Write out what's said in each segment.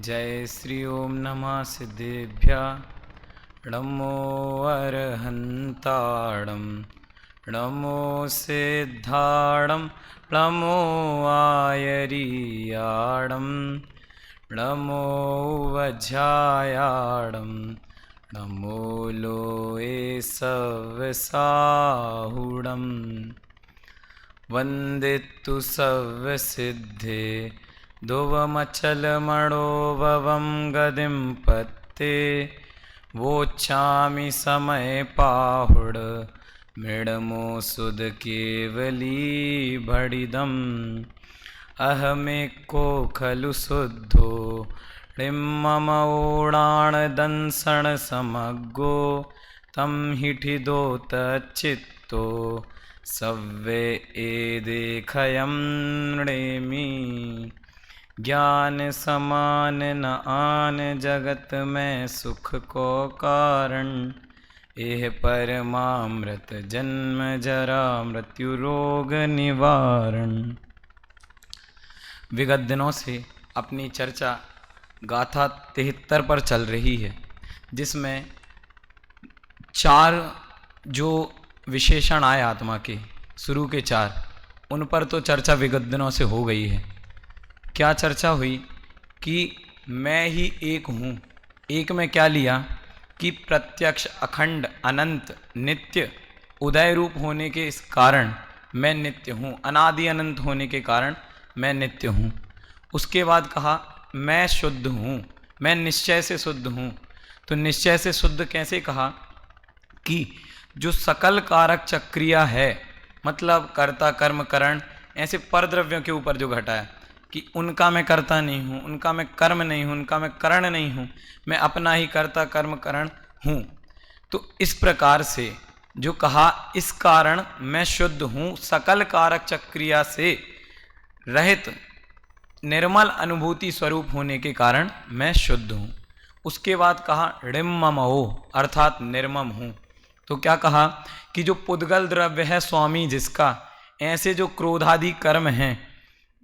जय श्री ओम नमः सिद्धेभ्यः नमो अरहन्ताणं नमो सिद्धाणं नमो आयरीयाणं नमो वज्रायाणं नमो लोए सव्यसाहुणं वन्दितु सव्यसिद्धे ध्रुवमचलमणोभवं गदिं पत्ते वोच्छामि समय पाहुड मृडमो सुद केवली भडिदम् अहमेको खलु शुद्धो मम ऊणाणदंसण समग्गो तं हिठिदोत चित्तो सव्ये एदेखयं नृणेमि ज्ञान समान न आन जगत में सुख को कारण एह परमामृत जन्म जरा मृत्यु रोग निवारण। विगत दिनों से अपनी चर्चा गाथा 73 पर चल रही है, जिसमें 4 जो विशेषण आए आत्मा के, शुरू के 4, उन पर तो चर्चा विगत दिनों से हो गई है। क्या चर्चा हुई कि मैं ही एक हूँ। एक में क्या लिया कि प्रत्यक्ष अखंड अनंत नित्य उदय रूप होने के इस कारण मैं नित्य हूँ, अनादि अनंत होने के कारण मैं नित्य हूँ। उसके बाद कहा मैं शुद्ध हूँ, मैं निश्चय से शुद्ध हूँ। तो निश्चय से शुद्ध कैसे कहा कि जो सकल कारक चक्रिया है, मतलब कर्ता कर्म करण, ऐसे परद्रव्यों के ऊपर जो घटा है कि उनका मैं कर्ता नहीं हूँ, उनका मैं कर्म नहीं हूँ, उनका मैं करण नहीं हूँ, मैं अपना ही कर्ता कर्म करण हूँ। तो इस प्रकार से जो कहा, इस कारण मैं शुद्ध हूँ, सकल कारक चक्रिया से रहित निर्मल अनुभूति स्वरूप होने के कारण मैं शुद्ध हूँ। उसके बाद कहा ऋममो, अर्थात निर्मम हूँ। तो क्या कहा कि जो पुद्गल द्रव्य है स्वामी जिसका, ऐसे जो क्रोधादि कर्म हैं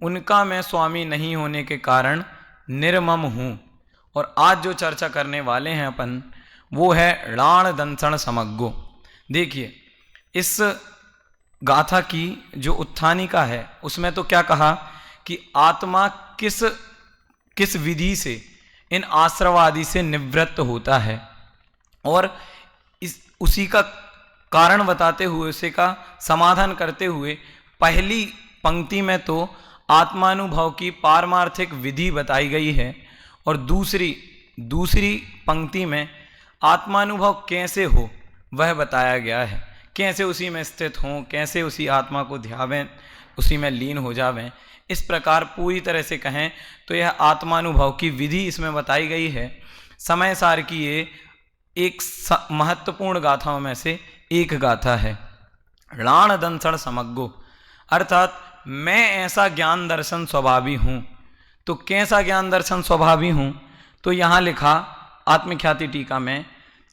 उनका मैं स्वामी नहीं होने के कारण निर्मम हूँ। और आज जो चर्चा करने वाले हैं अपन, वो है ऋण दंसण समग्गो। देखिए, इस गाथा की जो उत्थानिका है उसमें तो क्या कहा कि आत्मा किस विधि से इन आश्रवादि से निवृत्त होता है, और उसी का कारण बताते हुए, उसी का समाधान करते हुए पहली पंक्ति में तो आत्मानुभव की पारमार्थिक विधि बताई गई है, और दूसरी पंक्ति में आत्मानुभव कैसे हो वह बताया गया है। कैसे उसी में स्थित हों, कैसे उसी आत्मा को ध्यावें, उसी में लीन हो जावें। इस प्रकार पूरी तरह से कहें तो यह आत्मानुभव की विधि इसमें बताई गई है। समय सार की ये एक महत्वपूर्ण गाथाओं में से एक गाथा है। ऋण दंसण समग्गो, अर्थात मैं ऐसा ज्ञान दर्शन स्वभावी हूँ। तो कैसा ज्ञान दर्शन स्वभावी हूँ? तो यहाँ लिखा आत्मख्याति टीका में,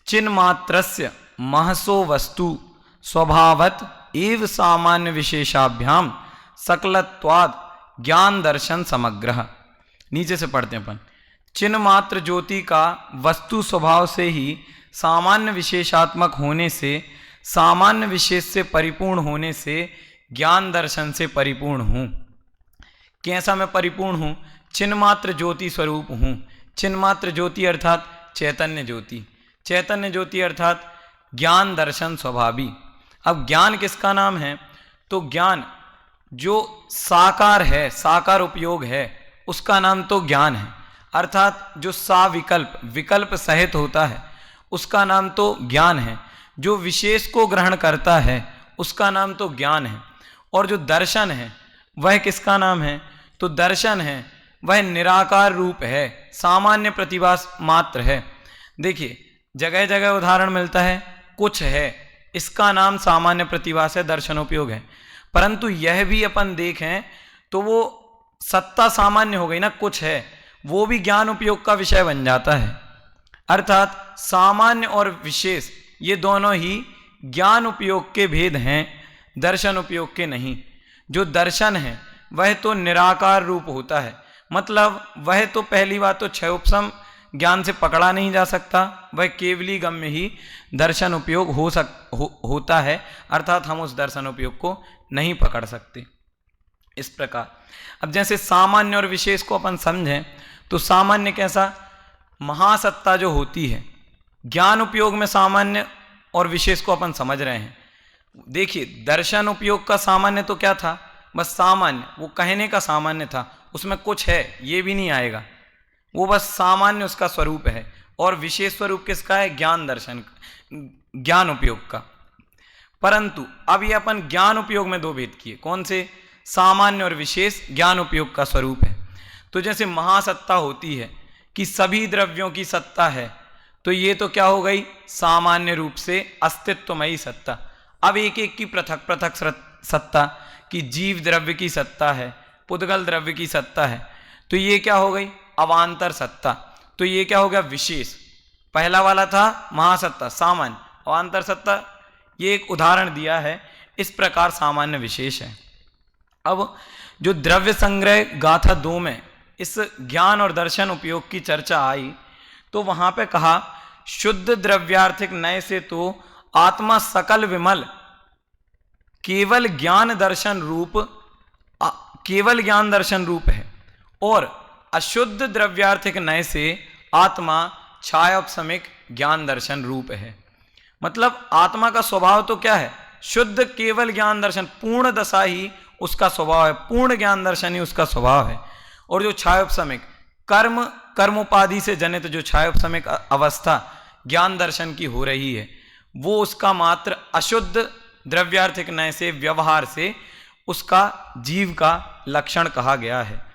चिन्मात्रस्य महसो वस्तु स्वभावत एव सामान्य विशेषाभ्याम सकलत्वाद ज्ञान दर्शन समग्र। नीचे से पढ़ते हैं अपन। चिन्मात्र ज्योति का वस्तु स्वभाव से ही सामान्य विशेषात्मक होने से, सामान्य विशेष से परिपूर्ण होने से ज्ञान दर्शन से परिपूर्ण हूँ। कैसा मैं परिपूर्ण हूँ? चिन्मात्र ज्योति स्वरूप हूँ। चिन्मात्र ज्योति अर्थात चैतन्य ज्योति, चैतन्य ज्योति अर्थात ज्ञान दर्शन स्वभावी। अब ज्ञान किसका नाम है? तो ज्ञान जो साकार है, साकार उपयोग है, उसका नाम तो ज्ञान है। अर्थात जो साविकल्प, विकल्प सहित होता है, उसका नाम तो ज्ञान है। जो विशेष को ग्रहण करता है उसका नाम तो ज्ञान है। और जो दर्शन है वह किसका नाम है? तो दर्शन है वह निराकार रूप है, सामान्य प्रतिभास मात्र है। देखिए, जगह जगह उदाहरण मिलता है, कुछ है, इसका नाम सामान्य प्रतिभास है, दर्शनोपयोग है। परंतु यह भी अपन देखें तो वो सत्ता सामान्य हो गई ना, कुछ है, वो भी ज्ञान उपयोग का विषय बन जाता है। अर्थात सामान्य और विशेष ये दोनों ही ज्ञान उपयोग के भेद हैं, दर्शन उपयोग के नहीं। जो दर्शन है वह तो निराकार रूप होता है, मतलब वह तो पहली बात तो क्षय उपशम ज्ञान से पकड़ा नहीं जा सकता, वह केवली गम्य ही दर्शन उपयोग होता है, अर्थात हम उस दर्शन उपयोग को नहीं पकड़ सकते। इस प्रकार अब जैसे सामान्य और विशेष को अपन समझें तो सामान्य कैसा, महासत्ता जो होती है, ज्ञान उपयोग में सामान्य और विशेष को अपन समझ रहे हैं। देखिए दर्शन उपयोग का सामान्य तो क्या था, बस सामान्य, वो कहने का सामान्य था, उसमें कुछ है ये भी नहीं आएगा, वो बस सामान्य उसका स्वरूप है। और विशेष स्वरूप किसका है, ज्ञान दर्शन, ज्ञान उपयोग का। परंतु अब ये अपन ज्ञान उपयोग में दो भेद किए, कौन से, सामान्य और विशेष ज्ञान उपयोग का स्वरूप है। तो जैसे महासत्ता होती है कि सभी द्रव्यों की सत्ता है, तो ये तो क्या हो गई, सामान्य रूप से अस्तित्वमयी सत्ता। अब एक एक की पृथक पृथक सत्ता, कि जीव द्रव्य की सत्ता है, पुद्गल द्रव्य की सत्ता है, तो ये क्या हो गई, अवांतर सत्ता। तो ये क्या हो गया, विशेष। पहला वाला था महासत्ता सामान्य, अवांतर सत्ता, ये एक उदाहरण दिया है। इस प्रकार सामान्य विशेष है। अब जो द्रव्य संग्रह गाथा 2 में इस ज्ञान और दर्शन उपयोग की चर्चा आई, तो वहां पे कहा शुद्ध द्रव्यार्थिक नय से तो आत्मा सकल विमल केवल ज्ञान दर्शन रूप है, और अशुद्ध द्रव्यार्थिक नय से आत्मा छायोपशमिक ज्ञान दर्शन रूप है। मतलब आत्मा का स्वभाव तो क्या है, शुद्ध केवल ज्ञान दर्शन, पूर्ण दशा ही उसका स्वभाव है, पूर्ण ज्ञान दर्शन ही उसका स्वभाव है। और जो छायोपशमिक कर्मोपाधि से जनित जो छायोपशमिक अवस्था ज्ञान दर्शन की हो रही है, वो उसका मात्र अशुद्ध द्रव्यार्थिक नय से, व्यवहार से उसका जीव का लक्षण कहा गया है।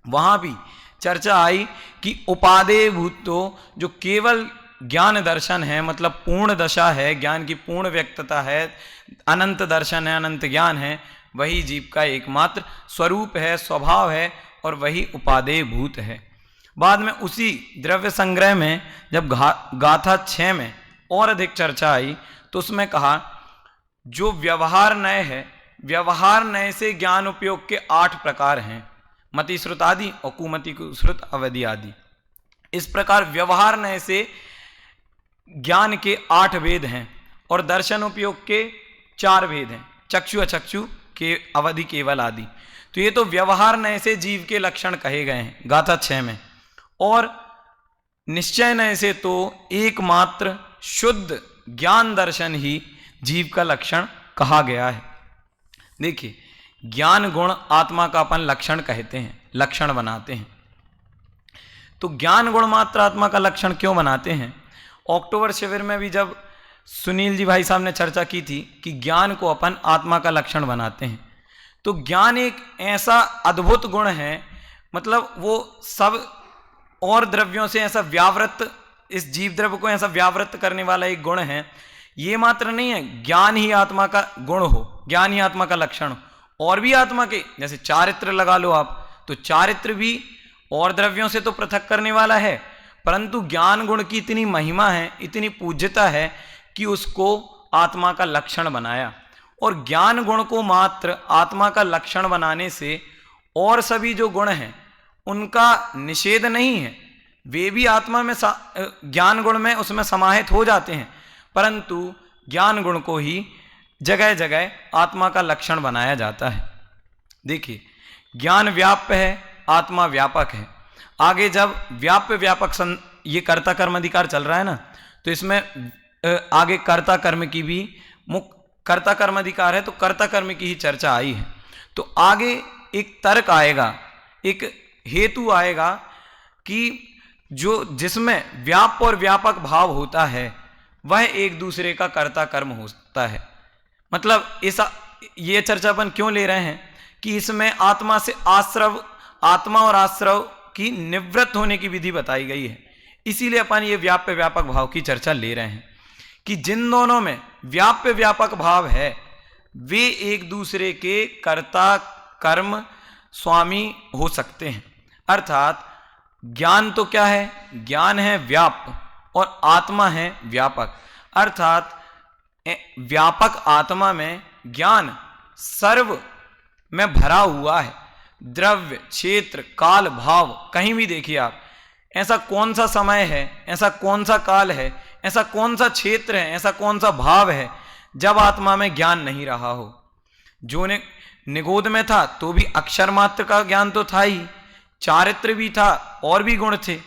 वहां भी चर्चा आई कि उपादेय भूत तो जो केवल ज्ञान दर्शन है, मतलब पूर्ण दशा है, ज्ञान की पूर्ण व्यक्तता है, अनंत दर्शन है, अनंत ज्ञान है, वही जीव का एकमात्र स्वरूप है, स्वभाव है, और वही उपादेय भूत है। बाद में उसी द्रव्य संग्रह में जब गाथा 6 में और अधिक चर्चा आई, तो उसमें कहा जो व्यवहार नय है, व्यवहार नय से ज्ञान उपयोग के 8 प्रकार हैं, मति श्रुत आदि और कुमति श्रुत अवधि आदि। इस प्रकार व्यवहार नय से ज्ञान के 8 भेद हैं, और दर्शन उपयोग के 4 भेद हैं, चक्षु अचक्षु के अवधि केवल आदि। तो ये तो व्यवहार नय से जीव के लक्षण कहे गए हैं गाथा 6 में। और निश्चय नय से तो एकमात्र शुद्ध ज्ञान दर्शन ही जीव का लक्षण कहा गया है। देखिए ज्ञान गुण आत्मा का अपन लक्षण कहते हैं, लक्षण बनाते हैं। तो ज्ञान गुण मात्र आत्मा का लक्षण क्यों बनाते हैं? अक्टूबर शिविर में भी जब सुनील जी भाई साहब ने चर्चा की थी कि ज्ञान को अपन आत्मा का लक्षण बनाते हैं, तो ज्ञान एक ऐसा अद्भुत गुण है, मतलब वो सब और द्रव्यों से ऐसा व्यावृत्त, इस जीव द्रव्य को ऐसा व्यावृत्त करने वाला एक गुण है। ये मात्र नहीं है ज्ञान ही आत्मा का गुण हो, ज्ञान ही आत्मा का लक्षण हो, और भी आत्मा के जैसे चारित्र लगा लो आप, तो चारित्र भी और द्रव्यों से तो पृथक करने वाला है, परंतु ज्ञान गुण की इतनी महिमा है, इतनी पूज्यता है कि उसको आत्मा का लक्षण बनाया। और ज्ञान गुण को मात्र आत्मा का लक्षण बनाने से और सभी जो गुण हैं उनका निषेध नहीं है, वे भी आत्मा में ज्ञान गुण में उसमें समाहित हो जाते हैं, परंतु ज्ञान गुण को ही जगह जगह आत्मा का लक्षण बनाया जाता है। देखिए ज्ञान व्याप्य है, आत्मा व्यापक है। आगे जब व्याप्य व्यापक ये कर्ता कर्म अधिकार चल रहा है ना, तो इसमें आगे कर्ता कर्म की भी कर्ता कर्म अधिकार है, तो कर्ता कर्म की ही चर्चा आई है। तो आगे एक तर्क आएगा, एक हेतु आएगा कि जो जिसमें व्याप्य और व्यापक भाव होता है वह एक दूसरे का कर्ता कर्म होता है। मतलब ऐसा ये चर्चा अपन क्यों ले रहे हैं कि इसमें आत्मा से आश्रव, आत्मा और आश्रव की निवृत्त होने की विधि बताई गई है, इसीलिए अपन ये व्याप्य व्यापक भाव की चर्चा ले रहे हैं कि जिन दोनों में व्याप्य व्यापक भाव है वे एक दूसरे के कर्ता कर्म स्वामी हो सकते हैं। अर्थात ज्ञान तो क्या है, ज्ञान है व्याप्य और आत्मा है व्यापक। अर्थात व्यापक आत्मा में ज्ञान सर्व में भरा हुआ है, द्रव्य, क्षेत्र, काल, भाव, कहीं भी देखिए आप, ऐसा कौन सा समय है, ऐसा कौन सा काल है, ऐसा कौन सा क्षेत्र है, ऐसा कौन सा भाव है जब आत्मा में ज्ञान नहीं रहा हो। जो ने निगोद में था तो भी अक्षर मात्र का ज्ञान तो था ही, चारित्र भी था और भी गुण थे।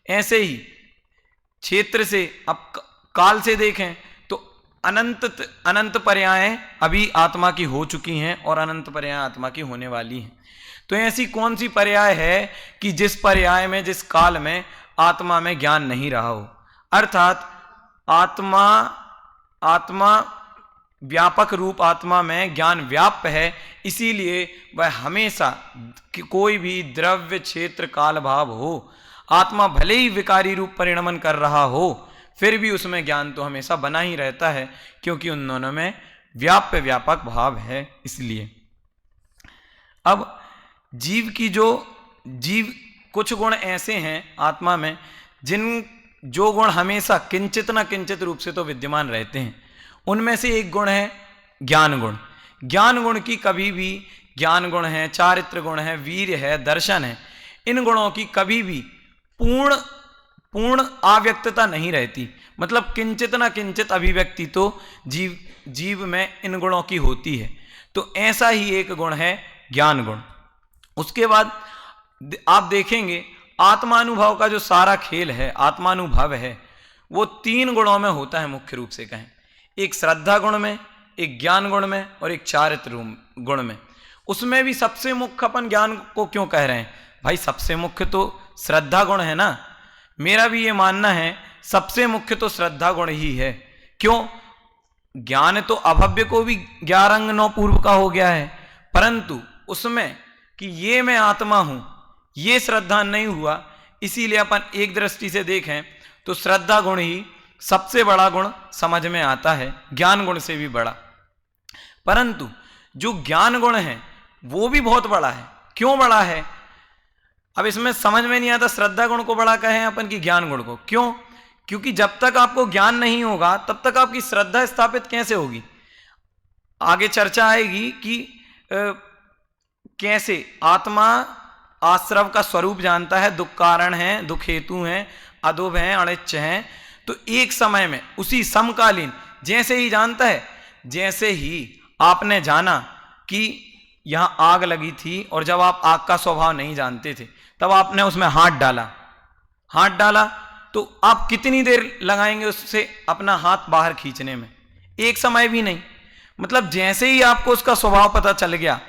ऐसे ही क्षेत्र से, अब काल से देखें तो अनंत पर्याय अभी आत्मा की हो चुकी हैं और अनंत पर्याय आत्मा की होने वाली हैं। तो ऐसी कौन सी पर्याय है कि जिस पर्याय में, जिस काल में आत्मा में ज्ञान नहीं रहा हो। अर्थात आत्मा व्यापक रूप आत्मा में ज्ञान व्याप्त है, इसीलिए वह हमेशा कोई भी द्रव्य, क्षेत्र, काल, भाव हो, आत्मा भले ही विकारी रूप परिणमन कर रहा हो, फिर भी उसमें ज्ञान तो हमेशा बना ही रहता है, क्योंकि उन दोनों में व्यापक भाव है। इसलिए अब जीव कुछ गुण ऐसे हैं आत्मा में जो गुण हमेशा किंचित न किंचित रूप से तो विद्यमान रहते हैं। उनमें से एक गुण है ज्ञान गुण। ज्ञान गुण की कभी भी, ज्ञान गुण है, चारित्र गुण है, वीर्य है, दर्शन है, इन गुणों की कभी भी पूर्ण अव्यक्तता नहीं रहती। मतलब किंचित न किंचित अभिव्यक्ति तो जीव में इन गुणों की होती है। तो ऐसा ही एक गुण है ज्ञान गुण। उसके बाद आप देखेंगे आत्मानुभव का जो सारा खेल है, आत्मानुभव है, वो 3 गुणों में होता है मुख्य रूप से कहें। एक श्रद्धा गुण में, एक ज्ञान गुण में और एक चारित्र गुण में। उसमें भी सबसे मुख्य अपन ज्ञान को क्यों कह रहे हैं भाई? सबसे मुख्य तो श्रद्धा गुण है ना। मेरा भी ये मानना है सबसे मुख्य तो श्रद्धा गुण ही है। क्यों? ज्ञान तो अभव्य को भी 11 अंग 9 पूर्व का हो गया है, परंतु उसमें कि ये मैं आत्मा हूं, ये श्रद्धा नहीं हुआ। इसीलिए अपन एक दृष्टि से देखें तो श्रद्धा गुण ही सबसे बड़ा गुण समझ में आता है, ज्ञान गुण से भी बड़ा। परंतु जो ज्ञान गुण है वो भी बहुत बड़ा है। क्यों बड़ा है? अब इसमें समझ में नहीं आता श्रद्धा गुण को बड़ा कहें अपन की ज्ञान गुण को। क्यों? क्योंकि जब तक आपको ज्ञान नहीं होगा तब तक आपकी श्रद्धा स्थापित कैसे होगी? आगे चर्चा आएगी कि कैसे आत्मा आश्रव का स्वरूप जानता है, दुख कारण है, दुख हेतु है, अदुभ है, अनिच्छ है। तो एक समय में उसी समकालीन जैसे ही जानता है, जैसे ही आपने जाना कि यहां आग लगी थी और जब आप आग का स्वभाव नहीं जानते थे तब आपने उसमें हाथ डाला तो आप कितनी देर लगाएंगे उससे अपना हाथ बाहर खींचने में? एक समय भी नहीं। मतलब जैसे ही आपको उसका स्वभाव पता चल गया,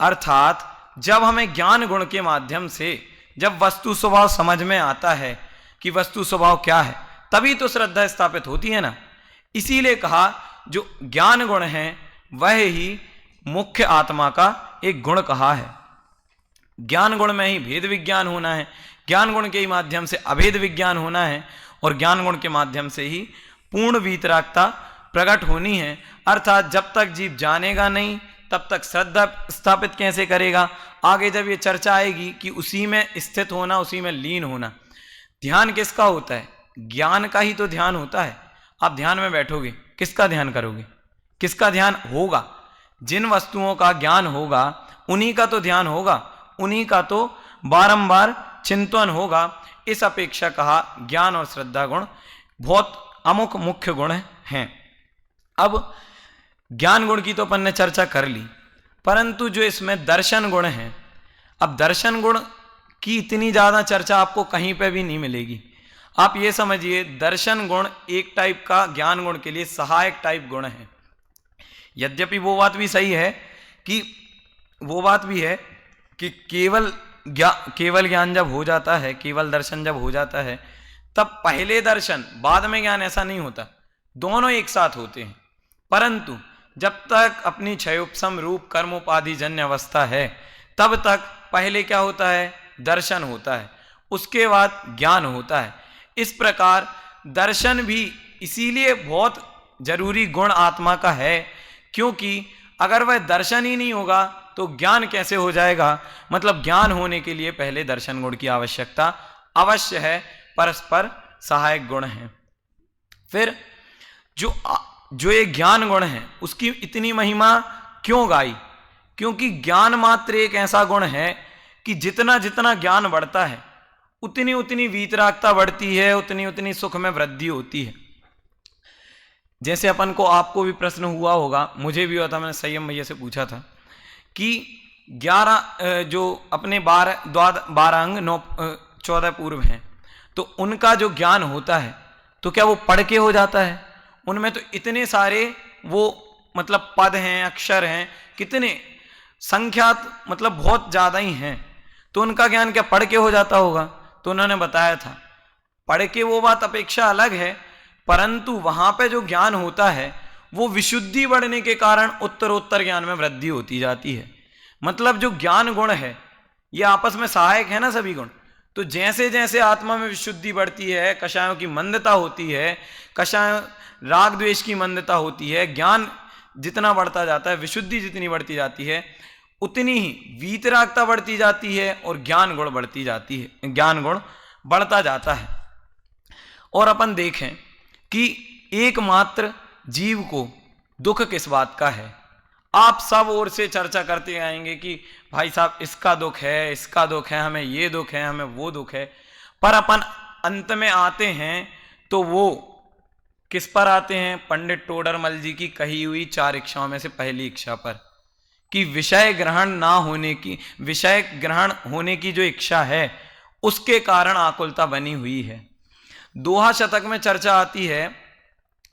अर्थात जब हमें ज्ञान गुण के माध्यम से जब वस्तु स्वभाव समझ में आता है कि वस्तु स्वभाव क्या है, तभी तो श्रद्धा स्थापित होती है ना। इसीलिए कहा जो ज्ञान गुण है वह ही मुख्य आत्मा का एक गुण कहा है। ज्ञान गुण में ही भेद विज्ञान होना है, ज्ञान गुण के ही माध्यम से अभेद विज्ञान होना है और ज्ञान गुण के माध्यम से ही पूर्ण वीतरागता प्रकट होनी है। अर्थात जब तक जीव जानेगा नहीं तब तक श्रद्धा स्थापित कैसे करेगा? आगे जब ये चर्चा आएगी कि उसी में स्थित होना, उसी में लीन होना। ध्यान किसका होता है? ज्ञान का ही तो ध्यान होता है। आप ध्यान में बैठोगे, किसका ध्यान करोगे? किसका ध्यान होगा? जिन वस्तुओं का ज्ञान होगा उन्हीं का तो ध्यान होगा, उन्हीं का तो बारंबार चिंतन होगा। इस अपेक्षा कहा ज्ञान और श्रद्धा गुण बहुत अमुक मुख्य गुण हैं। अब ज्ञान गुण की तो अपन ने चर्चा कर ली, परंतु जो इसमें दर्शन गुण है, अब दर्शन गुण की इतनी ज्यादा चर्चा आपको कहीं पे भी नहीं मिलेगी। आप ये समझिए दर्शन गुण एक टाइप का ज्ञान गुण के लिए सहायक टाइप गुण है। यद्यपि वो बात भी सही है कि केवल ज्ञान जब हो जाता है, केवल दर्शन जब हो जाता है, तब पहले दर्शन बाद में ज्ञान ऐसा नहीं होता, दोनों एक साथ होते हैं। परंतु जब तक अपनी क्षयोपम रूप कर्मोपाधि जन्य अवस्था है तब तक पहले क्या होता है? दर्शन होता है, उसके बाद ज्ञान होता है। इस प्रकार दर्शन भी इसीलिए बहुत जरूरी गुण आत्मा का है, क्योंकि अगर वह दर्शन ही नहीं होगा तो ज्ञान कैसे हो जाएगा? मतलब ज्ञान होने के लिए पहले दर्शन गुण की आवश्यकता अवश्य है, परस्पर सहायक गुण है। फिर जो ये ज्ञान गुण है उसकी इतनी महिमा क्यों गाई? क्योंकि ज्ञान मात्र एक ऐसा गुण है कि जितना जितना ज्ञान बढ़ता है उतनी उतनी वीतरागता बढ़ती है, उतनी उतनी सुख में वृद्धि होती है। जैसे अपन को, आपको भी प्रश्न हुआ होगा, मुझे भी हुआ था, मैंने संयम भैया से पूछा था कि 11 जो अपने 12 अंग 14 पूर्व हैं, तो उनका जो ज्ञान होता है तो क्या वो पढ़ के हो जाता है? उनमें तो इतने सारे वो मतलब पद हैं, अक्षर हैं, कितने संख्यात मतलब बहुत ज़्यादा ही हैं, तो उनका ज्ञान क्या पढ़ के हो जाता होगा? तो उन्होंने बताया था पढ़ के वो बात अपेक्षा अलग है, परंतु वहां पे जो ज्ञान होता है वो विशुद्धि बढ़ने के कारण उत्तरोत्तर ज्ञान में वृद्धि होती जाती है। मतलब जो ज्ञान गुण है ये आपस में सहायक है ना सभी गुण। तो जैसे जैसे आत्मा में विशुद्धि बढ़ती है, कषायों की मंदता होती है, कषाय राग द्वेष की मंदता होती है, ज्ञान जितना बढ़ता जाता है, विशुद्धि जितनी बढ़ती जाती है, उतनी ही वीतरागता बढ़ती जाती है और ज्ञान गुण बढ़ती जाती है, ज्ञान गुण बढ़ता जाता है। और अपन देखें कि एकमात्र जीव को दुख किस बात का है। आप सब ओर से चर्चा करते आएंगे कि भाई साहब इसका दुख है, इसका दुख है, हमें ये दुख है, हमें वो दुख है, पर अपन अंत में आते हैं तो वो किस पर आते हैं? पंडित टोडरमल जी की कही हुई 4 इच्छाओं में से पहली इच्छा पर, कि विषय ग्रहण ना होने की, विषय ग्रहण होने की जो इच्छा है उसके कारण आकुलता बनी हुई है। दोहा शतक में चर्चा आती है,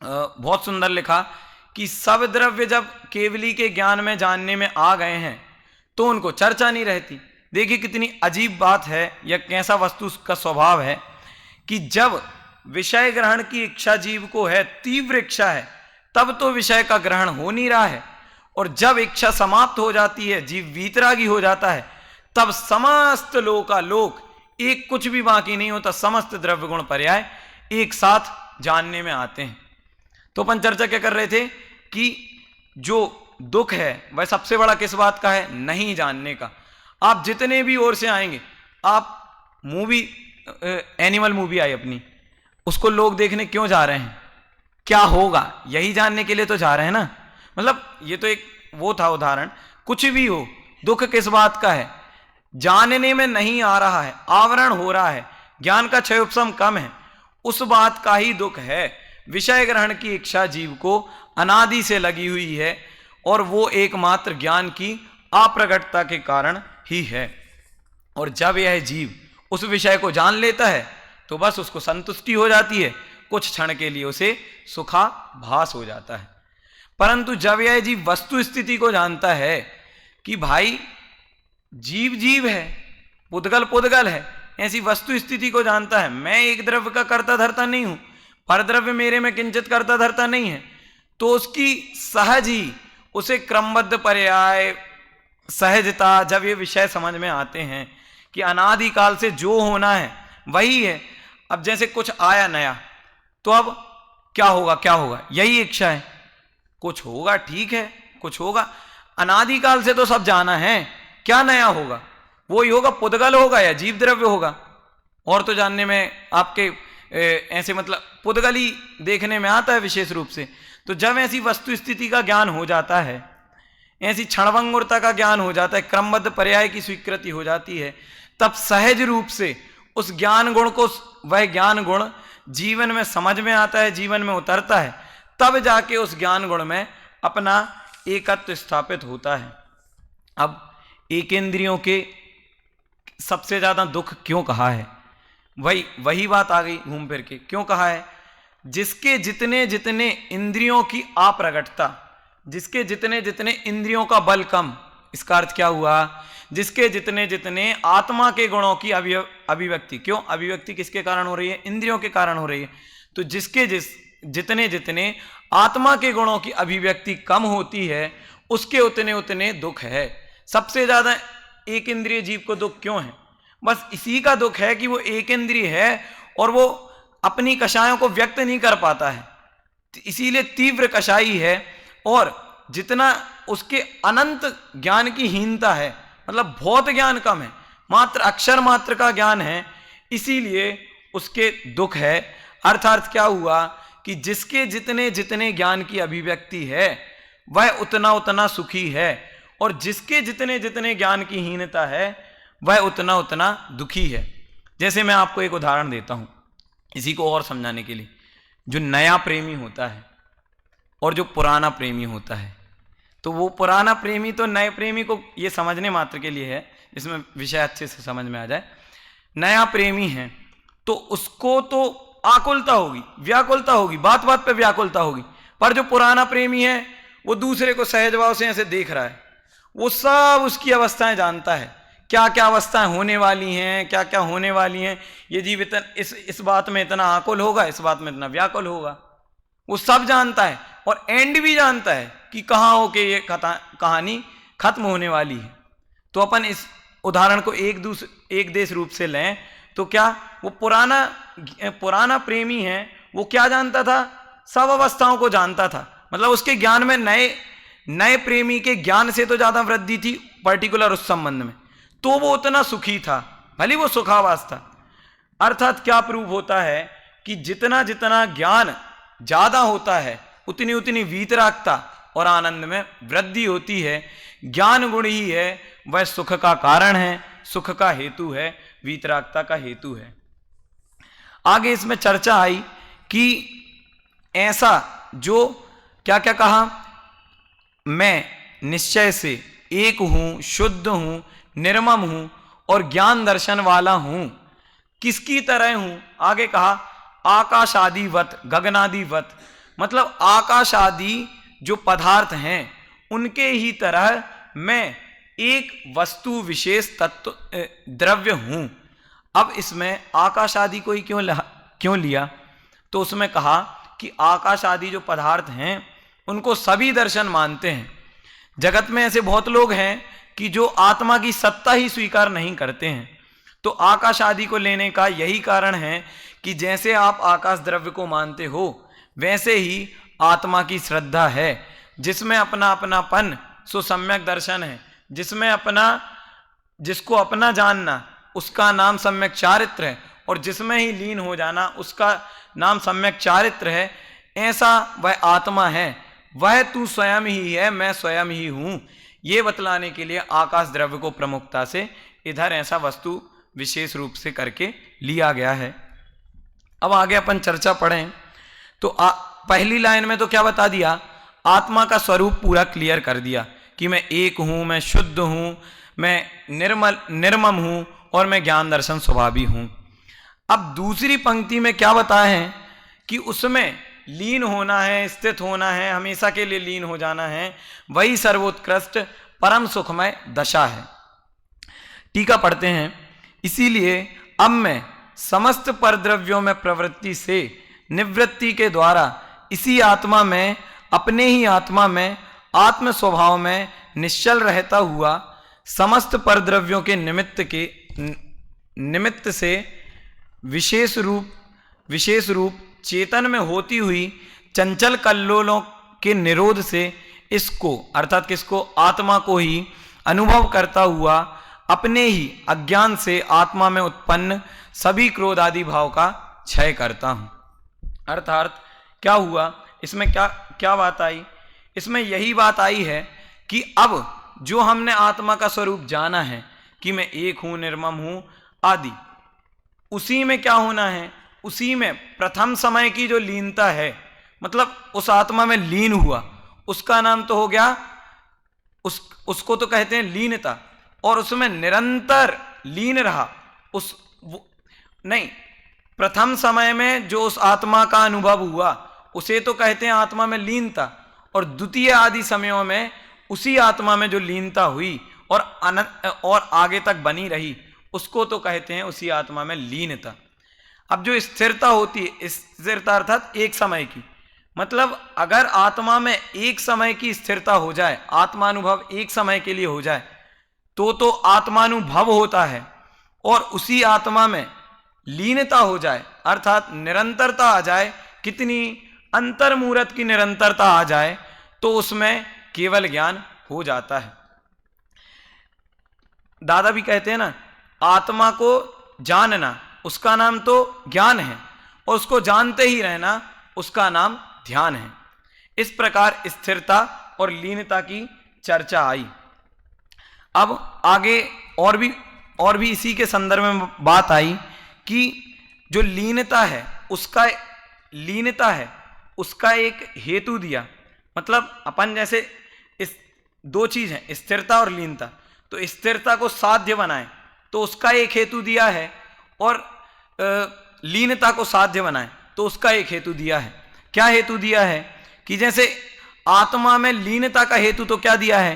बहुत सुंदर लिखा कि सब द्रव्य जब केवली के ज्ञान में जानने में आ गए हैं तो उनको चर्चा नहीं रहती। देखिए कितनी अजीब बात है, यह कैसा वस्तु का स्वभाव है कि जब विषय ग्रहण की इच्छा जीव को है, तीव्र इच्छा है, तब तो विषय का ग्रहण हो नहीं रहा है, और जब इच्छा समाप्त हो जाती है, जीव वीतरागी हो जाता है, तब समस्त लोक एक कुछ भी बाकी नहीं होता, समस्त द्रव्य गुण पर्याय एक साथ जानने में आते हैं। तो अपन चर्चा क्या कर रहे थे कि जो दुख है वह सबसे बड़ा किस बात का है? नहीं जानने का। आप जितने भी ओर से आएंगे, आप मूवी, एनिमल मूवी आई अपनी, उसको लोग देखने क्यों जा रहे हैं? क्या होगा यही जानने के लिए तो जा रहे हैं ना। मतलब ये तो एक वो था उदाहरण। कुछ भी हो, दुख किस बात का है? जानने में नहीं आ रहा है, आवरण हो रहा है, ज्ञान का क्षय उपशम कम है, उस बात का ही दुख है। विषय ग्रहण की इच्छा जीव को अनादि से लगी हुई है और वो एकमात्र ज्ञान की अप्रगटता के कारण ही है। और जब यह जीव उस विषय को जान लेता है तो बस उसको संतुष्टि हो जाती है, कुछ क्षण के लिए उसे सुखाभास हो जाता है। परंतु जब यह जीव वस्तु स्थिति को जानता है कि भाई जीव जीव है, पुद्गल पुद्गल है, ऐसी वस्तु स्थिति को जानता है, मैं एक द्रव्य का कर्ता धर्ता नहीं हूं, पर द्रव्य मेरे में किंचित कर्ता धर्ता नहीं है, तो उसकी सहज ही उसे क्रमबद्ध पर्याय, सहजता, जब ये विषय समझ में आते हैं कि अनादिकाल से जो होना है वही है। अब जैसे कुछ आया नया, तो अब क्या होगा, क्या होगा, यही इच्छा है, कुछ होगा, ठीक है, कुछ होगा। अनादिकाल से तो सब जाना है, क्या नया होगा? वो ही होगा, पुद्गल होगा या जीव द्रव्य होगा। और तो जानने में आपके ऐसे मतलब पुद्गल ही देखने में आता है विशेष रूप से। तो जब ऐसी वस्तु स्थिति का ज्ञान हो जाता है, ऐसी क्षणभंगुरता का ज्ञान हो जाता है, क्रमबद्ध पर्याय की स्वीकृति हो जाती है, तब सहज रूप से उस ज्ञान गुण को, वह ज्ञान गुण जीवन में समझ में आता है, जीवन में उतरता है, तब जाके उस ज्ञान गुण में अपना एकत्व स्थापित होता है। अब एकेंद्रियों के सबसे ज्यादा दुख क्यों कहा है? वही बात आ गई घूम फिर के, क्यों कहा है? जिसके जितने जितने इंद्रियों की अप्रगटता, जिसके जितने जितने इंद्रियों का बल कम, इसका अर्थ क्या हुआ? जिसके जितने जितने आत्मा के गुणों की अभिव्यक्ति, क्यों अभिव्यक्ति किसके कारण हो रही है? इंद्रियों के कारण हो रही है। तो जिसके जितने जितने आत्मा के गुणों की अभिव्यक्ति कम होती है, उसके उतने उतने दुख है। सबसे ज्यादा एक इंद्रिय जीव को दुख क्यों है? बस इसी का दुख है कि वो एक इंद्रिय है और वो अपनी कषायों को व्यक्त नहीं कर पाता है, इसीलिए तीव्र कषाई है। और जितना उसके अनंत ज्ञान की हीनता है, मतलब बहुत ज्ञान कम है, मात्र अक्षर मात्र का ज्ञान है, इसीलिए उसके दुख है। अर्थात क्या हुआ कि जिसके जितने जितने ज्ञान की अभिव्यक्ति है वह उतना उतना सुखी है, और जिसके जितने जितने ज्ञान की हीनता है वह उतना उतना दुखी है। जैसे मैं आपको एक उदाहरण देता हूं इसी को और समझाने के लिए। जो नया प्रेमी होता है और जो पुराना प्रेमी होता है, तो वो पुराना प्रेमी तो नए प्रेमी को ये समझने मात्र के लिए है, इसमें विषय अच्छे से समझ में आ जाए। नया प्रेमी है तो उसको तो आकुलता होगी, व्याकुलता होगी, बात बात पे व्याकुलता होगी। पर जो पुराना प्रेमी है वो दूसरे को सहज भाव से ऐसे देख रहा है, वो सब उसकी अवस्थाएं जानता है, क्या क्या अवस्थाएं होने वाली हैं, क्या क्या होने वाली हैं। ये जीव इस बात में इतना आकुल होगा, इस बात में इतना व्याकुल होगा, वो सब जानता है। और एंड भी जानता है कि कहाँ होके ये कहानी खत्म होने वाली है। तो अपन इस उदाहरण को एक देश रूप से लें तो क्या वो पुराना प्रेमी है, वो क्या जानता था? सब अवस्थाओं को जानता था। मतलब उसके ज्ञान में नए प्रेमी के ज्ञान से तो ज्यादा वृद्धि थी पर्टिकुलर उस संबंध में, तो वो उतना सुखी था, भले वो सुखावास था। अर्थात क्या प्रूव होता है कि जितना जितना ज्ञान ज्यादा होता है उतनी उतनी वीतरागता और आनंद में वृद्धि होती है। ज्ञान गुण ही है वह सुख का कारण है, सुख का हेतु है, वीतरागता का हेतु है। आगे इसमें चर्चा आई कि ऐसा जो क्या क्या कहा, मैं निश्चय से एक हूं, शुद्ध हूं, निर्मम हूं और ज्ञान दर्शन वाला हूं। किसकी तरह हूं? आगे कहा आकाश आदिवत, गगनादिवत, मतलब आकाश आदि जो पदार्थ हैं उनके ही तरह मैं एक वस्तु विशेष तत्व द्रव्य हूं। अब इसमें आकाश आदि को ही क्यों लिया? तो उसमें कहा कि आकाश आदि जो पदार्थ हैं उनको सभी दर्शन मानते हैं। जगत में ऐसे बहुत लोग हैं कि जो आत्मा की सत्ता ही स्वीकार नहीं करते हैं। तो आकाश आदि को लेने का यही कारण है कि जैसे आप आकाश द्रव्य को मानते हो वैसे ही आत्मा की श्रद्धा है, जिसमें अपना अपनापन सो सम्यक दर्शन है, जिसको अपना जानना उसका नाम सम्यक चारित्र है, और जिसमें ही लीन हो जाना उसका नाम सम्यक चारित्र है। ऐसा वह आत्मा है, वह तू स्वयं ही है, मैं स्वयं ही हूं। ये बतलाने के लिए आकाश द्रव्य को प्रमुखता से इधर ऐसा वस्तु विशेष रूप से करके लिया गया है। अब आगे अपन चर्चा पढ़ें तो पहली लाइन में तो क्या बता दिया? आत्मा का स्वरूप पूरा क्लियर कर दिया कि मैं एक हूं, मैं शुद्ध हूं, मैं निर्मम हूं और मैं ज्ञान दर्शन स्वभावी हूं। अब दूसरी पंक्ति में क्या बताए हैं कि उसमें लीन होना है, स्थित होना है, हमेशा के लिए लीन हो जाना है, वही सर्वोत्कृष्ट परम सुखमय दशा है। टीका पढ़ते हैं, इसीलिए अब मैं समस्त परद्रव्यों में प्रवृत्ति से निवृत्ति के द्वारा इसी आत्मा में, अपने ही आत्मा में, आत्म स्वभाव में निश्चल रहता हुआ समस्त परद्रव्यों के निमित्त से विशेष रूप चेतन में होती हुई चंचल कल्लोलों के निरोध से इसको, अर्थात किसको? आत्मा को ही अनुभव करता हुआ अपने ही अज्ञान से आत्मा में उत्पन्न सभी क्रोध आदि भाव का क्षय करता हूं। अर्थात क्या हुआ? इसमें क्या बात आई? इसमें यही बात आई है कि अब जो हमने आत्मा का स्वरूप जाना है कि मैं एक हूं, निर्मम हूं आदि, उसी में क्या होना है? उसी में प्रथम समय की जो लीनता है, मतलब उस आत्मा में लीन हुआ, उसका नाम तो हो गया, उसको तो कहते हैं लीनता। और उसमें निरंतर लीन रहा, नहीं, प्रथम समय में जो उस आत्मा का अनुभव हुआ उसे तो कहते हैं आत्मा में लीनता, और द्वितीय आदि समयों में उसी आत्मा में जो लीनता हुई और आगे तक बनी रही उसको तो कहते हैं उसी आत्मा में लीनता। अब जो स्थिरता होती है, स्थिरता अर्थात एक समय की, मतलब अगर आत्मा में एक समय की स्थिरता हो जाए, आत्मानुभव एक समय के लिए हो जाए तो आत्मानुभव होता है, और उसी आत्मा में लीनता हो जाए अर्थात निरंतरता आ जाए, कितनी अंतर्मूर्त की निरंतरता आ जाए तो उसमें केवल ज्ञान हो जाता है। दादा भी कहते हैं ना, आत्मा को जानना उसका नाम तो ज्ञान है, और उसको जानते ही रहना उसका नाम ध्यान है। इस प्रकार स्थिरता और लीनता की चर्चा आई। अब आगे और भी इसी के संदर्भ में बात आई कि जो लीनता है उसका एक हेतु दिया। मतलब अपन जैसे इस दो चीज है, स्थिरता और लीनता, तो स्थिरता को साध्य बनाए तो उसका एक हेतु दिया है, और लीनता को साध्य बनाए तो उसका एक हेतु दिया है। क्या हेतु दिया है कि जैसे आत्मा में लीनता का हेतु तो क्या दिया है,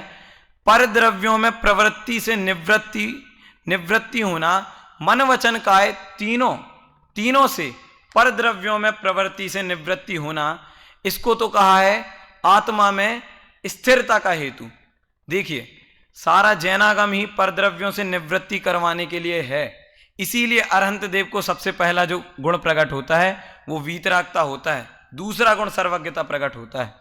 पर द्रव्यों में प्रवृत्ति से निवृत्ति होना, मन वचन काय तीनों से पर द्रव्यों में प्रवृत्ति से निवृत्ति होना, इसको तो कहा है आत्मा में स्थिरता का हेतु। देखिए सारा जैनागम ही परद्रव्यों से निवृत्ति करवाने के लिए है, इसीलिए अरहंत देव को सबसे पहला जो गुण प्रकट होता है वो वीतरागता होता है, दूसरा गुण सर्वज्ञता प्रकट होता है।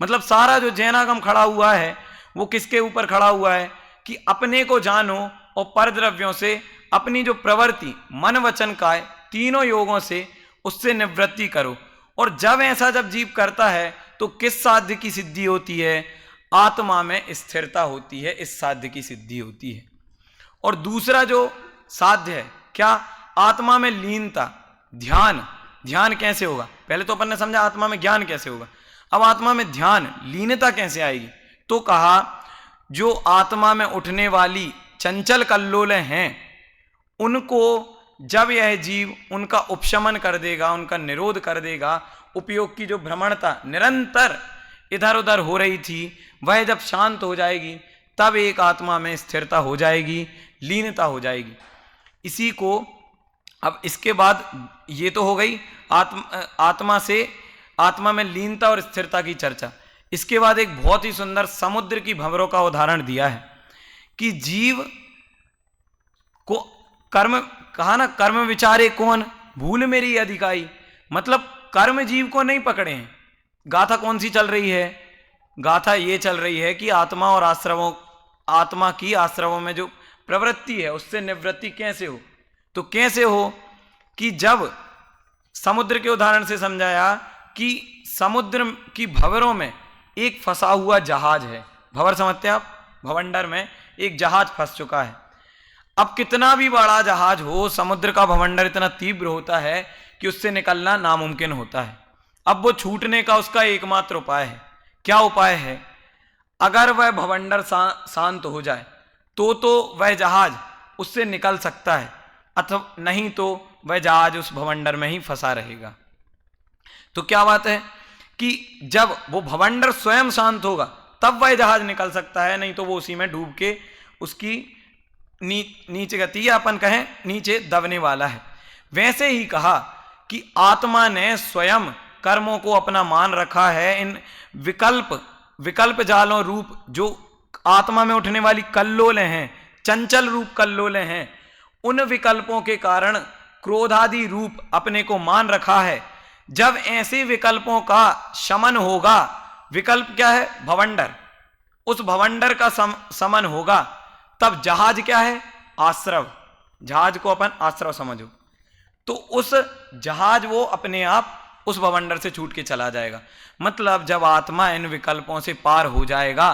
मतलब सारा जो जैनागम खड़ा हुआ है वो किसके ऊपर खड़ा हुआ है कि अपने को जानो और परद्रव्यों से अपनी जो प्रवृत्ति मन वचन काय तीनों योगों से उससे निवृत्ति करो। और जब ऐसा जब जीव करता है तो किस साध्य की सिद्धि होती है, आत्मा में स्थिरता होती है, इस साध्य की सिद्धि होती है। और दूसरा जो साध्य है क्या, आत्मा में लीनता, ध्यान कैसे होगा, पहले तो अपन ने समझा आत्मा में ज्ञान कैसे होगा, अब आत्मा में ध्यान लीनता कैसे आएगी, तो कहा जो आत्मा में उठने वाली चंचल कल्लोल हैं उनको जब यह जीव उनका उपशमन कर देगा, उनका निरोध कर देगा, उपयोग की जो भ्रमणता निरंतर इधर उधर हो रही थी वह जब शांत हो जाएगी तब एक आत्मा में स्थिरता हो जाएगी, लीनता हो जाएगी। इसी को अब इसके बाद ये तो हो गई आत्मा में लीनता और स्थिरता की चर्चा। इसके बाद एक बहुत ही सुंदर समुद्र की भंवरों का उदाहरण दिया है कि जीव को कर्म कहा ना, कर्म विचारे कौन भूल मेरी अधिकाई, मतलब कर्म जीव को नहीं पकड़े हैं। गाथा कौन सी चल रही है, गाथा ये चल रही है कि आत्मा की आश्रवों में जो प्रवृत्ति है उससे निवृत्ति कैसे हो, तो कैसे हो कि जब समुद्र के उदाहरण से समझाया कि समुद्र की भंवरों में एक फंसा हुआ जहाज है, भंवर समझते हैं आप, भवंडर में एक जहाज फंस चुका है। अब कितना भी बड़ा जहाज हो, समुद्र का भवंडर इतना तीव्र होता है कि उससे निकलना नामुमकिन होता है। अब वो छूटने का उसका एकमात्र उपाय है, क्या उपाय है, अगर वह भवंडर शांत हो जाए तो वह जहाज उससे निकल सकता है, अथवा नहीं तो वह जहाज उस भवंडर में ही फंसा रहेगा। तो क्या बात है कि जब वो भवंडर स्वयं शांत होगा तब वह जहाज निकल सकता है, नहीं तो वो उसी में डूब के उसकी नीचे गति या अपन कहें नीचे दबने वाला है। वैसे ही कहा कि आत्मा ने स्वयं कर्मों को अपना मान रखा है, इन विकल्प जालों रूप जो आत्मा में उठने वाली कल्लोलें हैं, चंचल रूप कल्लोलें हैं, उन विकल्पों के कारण क्रोधादि रूप अपने को मान रखा है। जब ऐसे विकल्पों का शमन होगा, विकल्प क्या है, भवंडर, उस भवंडर का समन होगा तब जहाज क्या है, आश्रव, जहाज को अपन आश्रव समझो, तो उस जहाज वो अपने आप उस भवंडर से छूट के चला जाएगा। मतलब जब आत्मा इन विकल्पों से पार हो जाएगा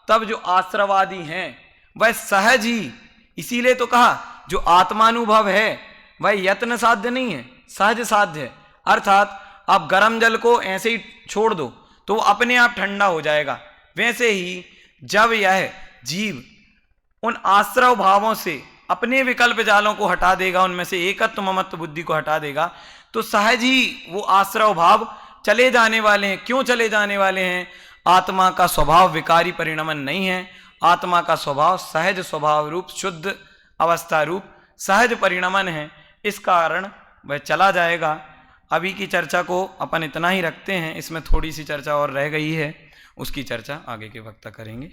तब जो आश्रवादी हैं वह सहज ही, इसीलिए तो कहा जो आत्मानुभव है वह यत्न साध्य नहीं है, सहज साध्य है। अर्थात आप गर्म जल को ऐसे ही छोड़ दो तो वो अपने आप ठंडा हो जाएगा। वैसे ही जब यह जीव उन आश्रव भावों से अपने विकल्प जालों को हटा देगा, उनमें से एकत्व ममत्व बुद्धि को हटा देगा, तो सहज ही वो आश्रव भाव चले जाने वाले हैं। क्यों चले जाने वाले हैं, आत्मा का स्वभाव विकारी परिणमन नहीं है, आत्मा का स्वभाव सहज स्वभाव रूप शुद्ध अवस्था रूप सहज परिणमन है, इस कारण वह चला जाएगा। अभी की चर्चा को अपन इतना ही रखते हैं, इसमें थोड़ी सी चर्चा और रह गई है, उसकी चर्चा आगे के वक्त करेंगे।